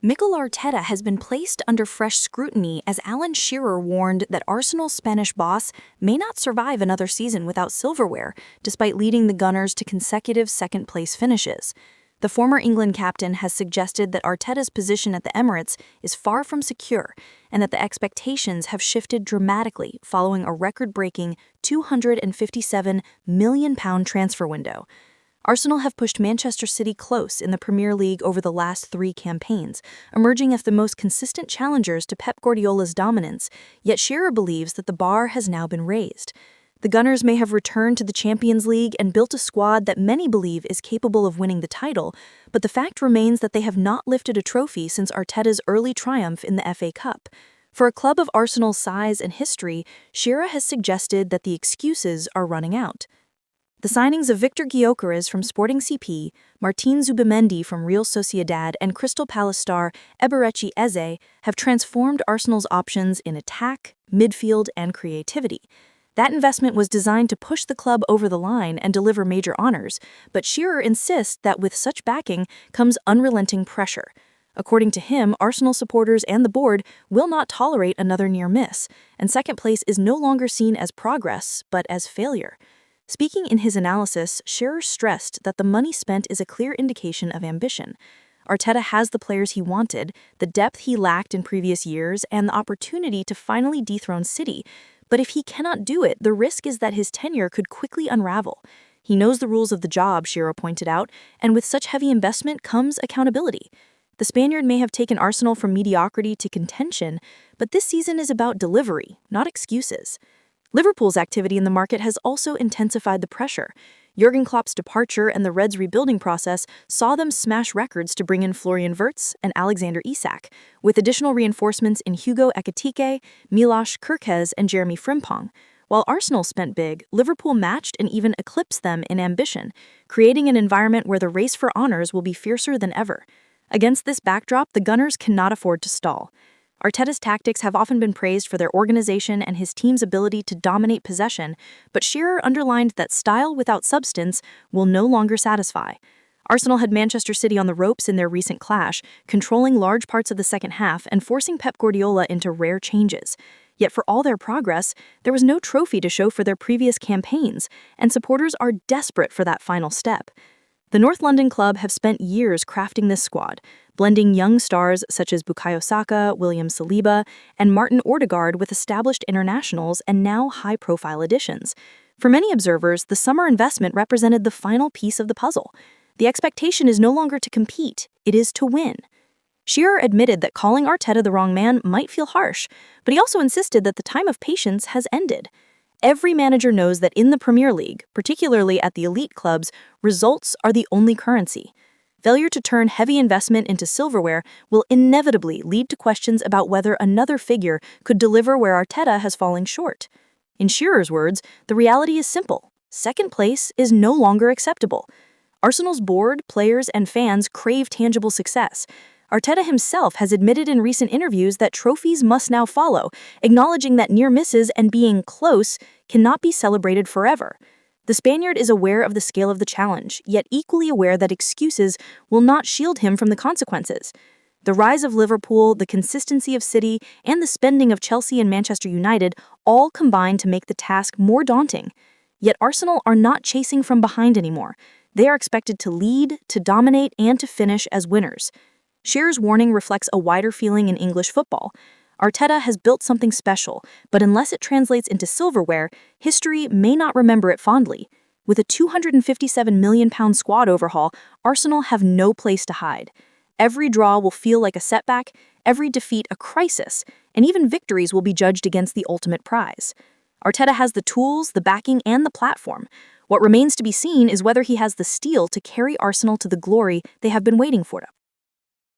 Mikel Arteta has been placed under fresh scrutiny as Alan Shearer warned that Arsenal's Spanish boss may not survive another season without silverware, despite leading the Gunners to consecutive second-place finishes. The former England captain has suggested that Arteta's position at the Emirates is far from secure and that the expectations have shifted dramatically following a record-breaking £257 million transfer window. Arsenal have pushed Manchester City close in the Premier League over the last 3 campaigns, emerging as the most consistent challengers to Pep Guardiola's dominance, yet Shearer believes that the bar has now been raised. The Gunners may have returned to the Champions League and built a squad that many believe is capable of winning the title, but the fact remains that they have not lifted a trophy since Arteta's early triumph in the FA Cup. For a club of Arsenal's size and history, Shearer has suggested that the excuses are running out. The signings of Victor Gyökeres from Sporting CP, Martin Zubimendi from Real Sociedad, and Crystal Palace star Eberechi Eze have transformed Arsenal's options in attack, midfield, and creativity. That investment was designed to push the club over the line and deliver major honors, but Shearer insists that with such backing comes unrelenting pressure. According to him, Arsenal supporters and the board will not tolerate another near miss, and second place is no longer seen as progress, but as failure. Speaking in his analysis, Shearer stressed that the money spent is a clear indication of ambition. Arteta has the players he wanted, the depth he lacked in previous years, and the opportunity to finally dethrone City. But if he cannot do it, the risk is that his tenure could quickly unravel. He knows the rules of the job, Shearer pointed out, and with such heavy investment comes accountability. The Spaniard may have taken Arsenal from mediocrity to contention, but this season is about delivery, not excuses. Liverpool's activity in the market has also intensified the pressure. Jurgen Klopp's departure and the Reds' rebuilding process saw them smash records to bring in Florian Wirtz and Alexander Isak, with additional reinforcements in Hugo Ekitike, Miloš Kerkez, and Jeremy Frimpong. While Arsenal spent big, Liverpool matched and even eclipsed them in ambition, creating an environment where the race for honors will be fiercer than ever. Against this backdrop, the Gunners cannot afford to stall. Arteta's tactics have often been praised for their organization and his team's ability to dominate possession, but Shearer underlined that style without substance will no longer satisfy. Arsenal had Manchester City on the ropes in their recent clash, controlling large parts of the second half and forcing Pep Guardiola into rare changes. Yet for all their progress, there was no trophy to show for their previous campaigns, and supporters are desperate for that final step. The North London club have spent years crafting this squad, blending young stars such as Bukayo Saka, William Saliba, and Martin Odegaard with established internationals and now high-profile additions. For many observers, the summer investment represented the final piece of the puzzle. The expectation is no longer to compete, it is to win. Shearer admitted that calling Arteta the wrong man might feel harsh, but he also insisted that the time of patience has ended. Every manager knows that in the Premier League, particularly at the elite clubs, results are the only currency. Failure to turn heavy investment into silverware will inevitably lead to questions about whether another figure could deliver where Arteta has fallen short. In Shearer's words, the reality is simple. Second place is no longer acceptable. Arsenal's board, players, and fans crave tangible success. Arteta himself has admitted in recent interviews that trophies must now follow, acknowledging that near misses and being close cannot be celebrated forever. The Spaniard is aware of the scale of the challenge, yet equally aware that excuses will not shield him from the consequences. The rise of Liverpool, the consistency of City, and the spending of Chelsea and Manchester United all combine to make the task more daunting. Yet Arsenal are not chasing from behind anymore. They are expected to lead, to dominate, and to finish as winners. Shearer's warning reflects a wider feeling in English football. Arteta has built something special, but unless it translates into silverware, history may not remember it fondly. With a £257 million squad overhaul, Arsenal have no place to hide. Every draw will feel like a setback, every defeat a crisis, and even victories will be judged against the ultimate prize. Arteta has the tools, the backing, and the platform. What remains to be seen is whether he has the steel to carry Arsenal to the glory they have been waiting for.